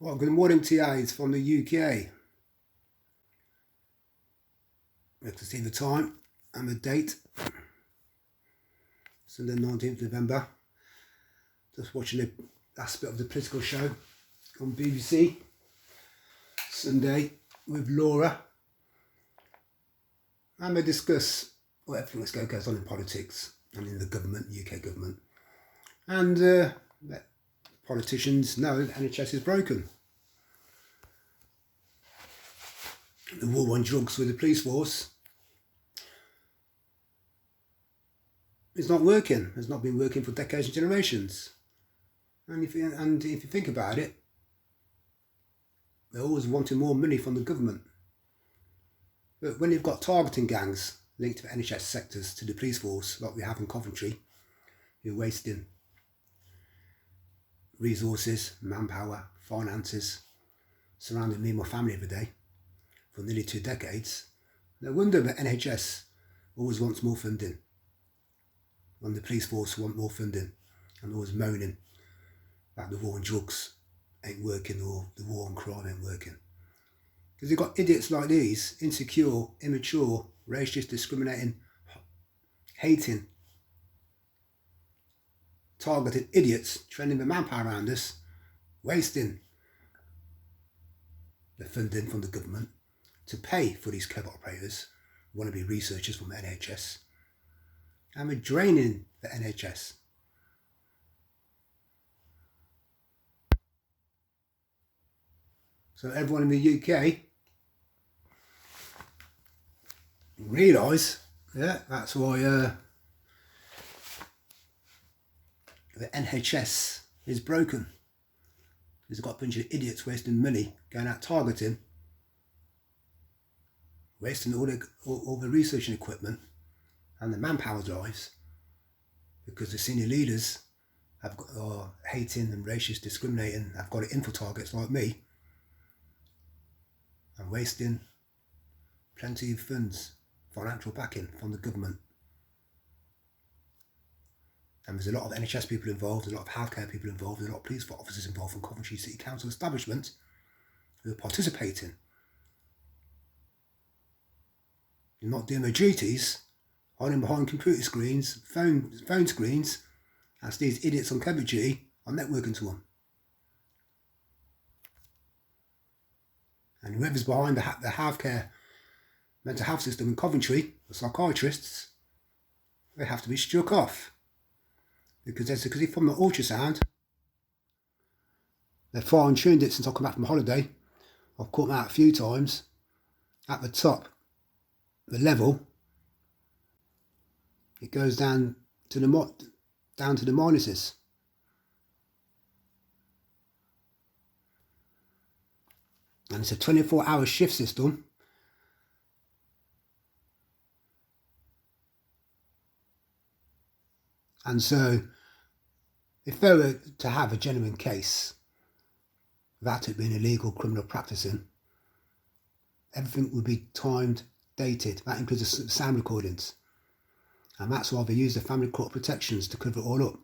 Well, good morning, TAs from the UK. We have to see the time and the date. Sunday, 19th November. Just watching the last bit of the political show on BBC Sunday with Laura. And we discuss everything that goes on in politics and in the government, UK government. And politicians know that NHS is broken. The war on drugs with the police force is not working. It's not been working for decades and generations. And if you think about it, they're always wanting more money from the government. But when you've got targeting gangs linked to NHS sectors to the police force, like we have in Coventry, you're wasting resources, manpower, finances, surrounding me and my family every day for nearly 2 decades. No wonder that NHS always wants more funding, and the police force want more funding, and always moaning that the war on drugs ain't working or the war on crime ain't working. Because you've got idiots like these, insecure, immature, racist, discriminating, hating, targeted idiots training the manpower around us, wasting the funding from the government to pay for these covert operators, wannabe researchers from the NHS, and we're draining the NHS. So everyone in the UK realise, that's why the NHS is broken. There's got a bunch of idiots wasting money, going out targeting, wasting all the research and equipment and the manpower drives, because the senior leaders are hating and racist, discriminating, have got info targets like me, and wasting plenty of funds, financial backing from the government. And there's a lot of NHS people involved, a lot of healthcare people involved, a lot of police officers involved from Coventry City Council establishment who are participating in not doing their duties, hiding behind computer screens, phone screens, as these idiots on Coventry are networking to them. And whoever's behind the healthcare mental health system in Coventry, the psychiatrists, they have to be struck off. Because if from the ultrasound, they've fine-tuned it since I come back from holiday. I've caught them out a few times. At the top, the level, it goes down to the minuses. And it's a 24-hour shift system. And so, if they were to have a genuine case, that it being illegal criminal practising, everything would be timed, dated. That includes the sound recordings. And that's why they use the family court protections to cover it all up.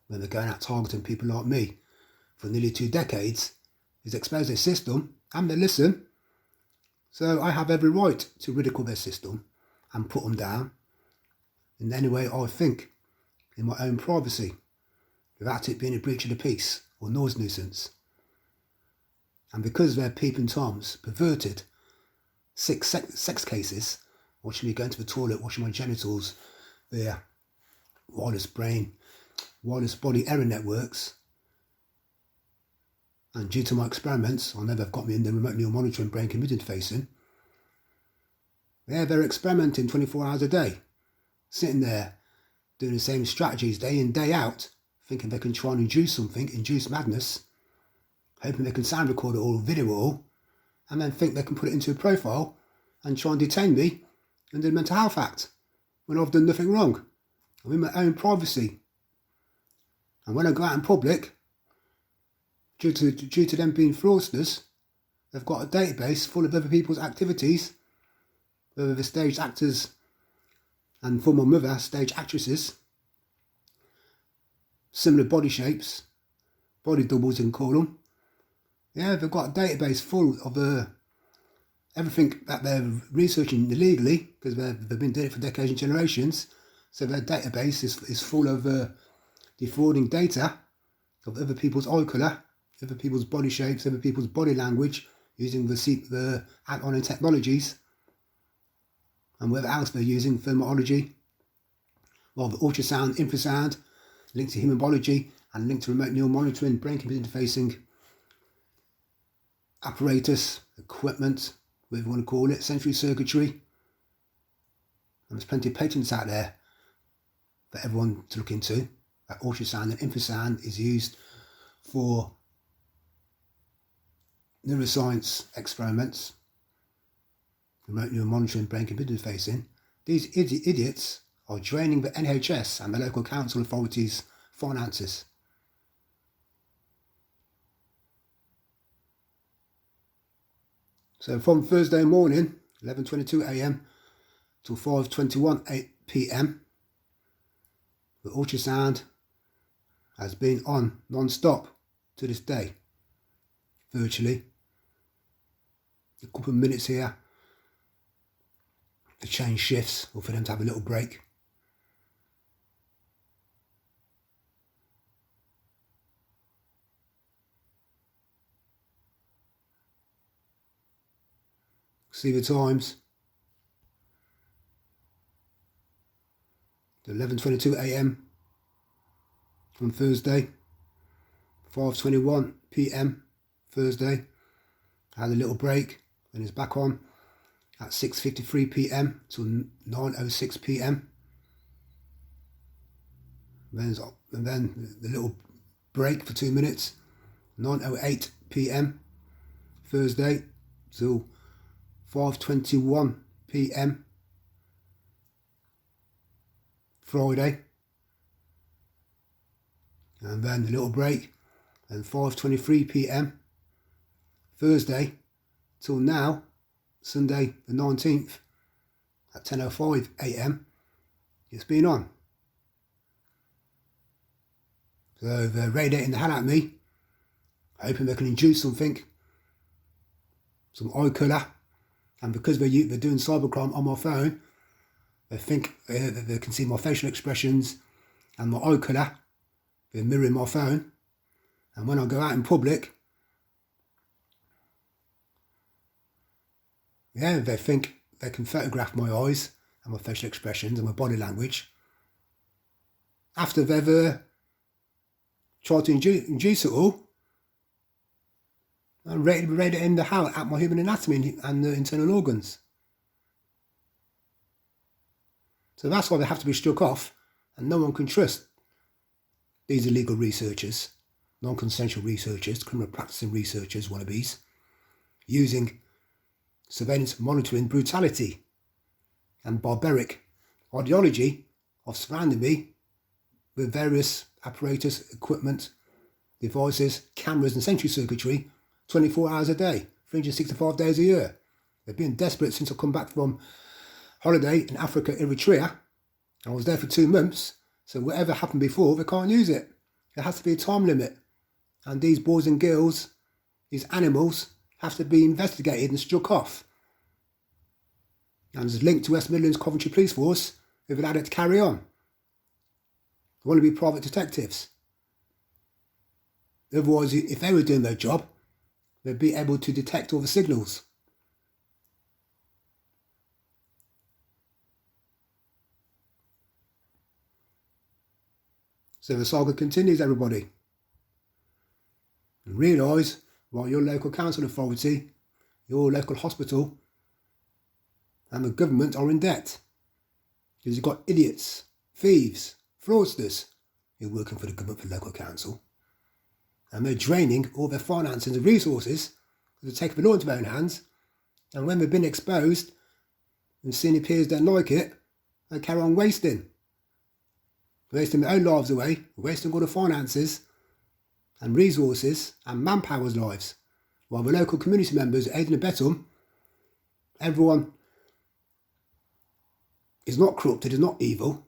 When they're going out targeting people like me for nearly 2 decades, is expose their system, and they listen. So I have every right to ridicule their system and put them down in any way I think, in my own privacy, without it being a breach of the peace or noise nuisance. And because their peeping toms perverted 6 sex cases, watching me going to the toilet, washing my genitals, their wireless body error networks, and due to my experiments, I know they've got me in the remote neural monitoring brain computer interfacing, they're experimenting 24 hours a day, sitting there doing the same strategies day in, day out, thinking they can try and induce madness, hoping they can sound record it all, video it all, and then think they can put it into a profile and try and detain me under the Mental Health Act when I've done nothing wrong. I'm in my own privacy. And when I go out in public, due to them being fraudsters, they've got a database full of other people's activities, whether they're stage actors and for my mother, stage actresses, similar body shapes, body doubles you can call them, Yeah, they've got a database full of everything that they're researching illegally, because they've been doing it for decades and generations. So their database is full of defrauding data of other people's eye colour, other people's body shapes, other people's body language, using the add-on technologies, and whatever else they're using, thermology, well, the ultrasound, infrasound, linked to human biology, and linked to remote neural monitoring, brain-computer interfacing apparatus, equipment, whatever you want to call it, sensory circuitry. And there's plenty of patents out there for everyone to look into. That ultrasound and infrasound is used for neuroscience experiments, remote neural monitoring, brain-computer interfacing. These idiots are draining the NHS and the local council authorities' finances. So from Thursday morning, 11:22 a.m. till 5:21 p.m, the ultrasound has been on non-stop to this day, virtually. A couple of minutes here to change shifts or for them to have a little break. See the times. 11:22 a.m. on Thursday, 5:21 p.m. Thursday. Had a little break and it's back on at 6:53 p.m. till 9:06 p.m. And then the little break for 2 minutes, 9:08 p.m. Thursday till 5:21 p.m. Friday, and then a little break, and 5:23 p.m. Thursday till now, Sunday the 19th at 10:05 a.m. it's been on. So they're radiating the hell out of me, hoping they can induce something, some eye colour, and because they're doing cybercrime on my phone, they think they can see my facial expressions and my eye colour. They're mirroring my phone, and when I go out in public, yeah, they think they can photograph my eyes and my facial expressions and my body language after they've tried to induce it all and radiating the hell at my human anatomy and the internal organs. So that's why they have to be struck off, and no one can trust these illegal researchers, non-consensual researchers, criminal practicing researchers, wannabes, using surveillance monitoring brutality and barbaric ideology of surrounding me with various apparatus, equipment, devices, cameras and sensory circuitry 24 hours a day, 365 days a year. They've been desperate since I come back from holiday in Africa, Eritrea. I was there for 2 months, so whatever happened before, they can't use it. There has to be a time limit. And these boys and girls, these animals, have to be investigated and struck off. And it's linked to West Midlands Coventry Police Force, who've allowed it to carry on. They want to be private detectives. Otherwise, if they were doing their job, they'd be able to detect all the signals. So the saga continues, everybody. And realise, while your local council authority, your local hospital, and the government are in debt. Because you've got idiots, thieves, fraudsters who are working for the government, for the local council. And they're draining all their finances and resources to take the law into their own hands. And when they've been exposed and senior peers don't like it, they carry on wasting their own lives away, wasting all the finances and resources and manpower's lives, while the local community members aid and abet them. Everyone is not corrupted, is not evil.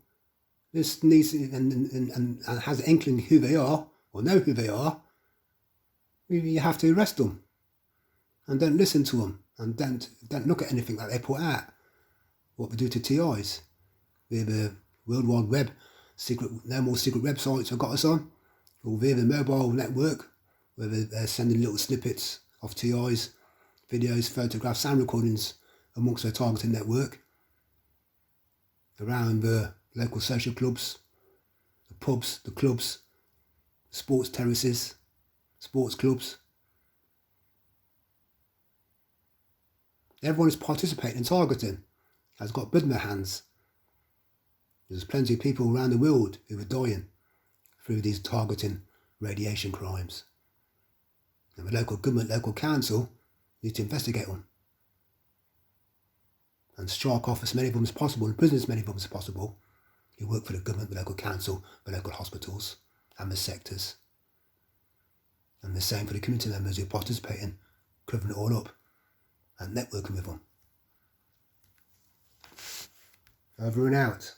This needs and has an inkling who they are or know who they are. You have to arrest them. and don't listen to them, and don't look at anything that they put out, what they do to TIs. Via the World Wide Web, no more secret websites have got us on, or via the mobile network, where they're sending little snippets of TIs, videos, photographs, sound recordings amongst their targeting network around the local social clubs, the pubs, the clubs, sports terraces, sports clubs. Everyone is participating in targeting, has got blood in their hands. There's plenty of people around the world who are dying through these targeting radiation crimes. And the local government, local council need to investigate them and strike off as many of them as possible, and prison as many of them as possible who work for the government, the local council, the local hospitals and the sectors. And the same for the community members who are participating, covering it all up and networking with them. Over and out.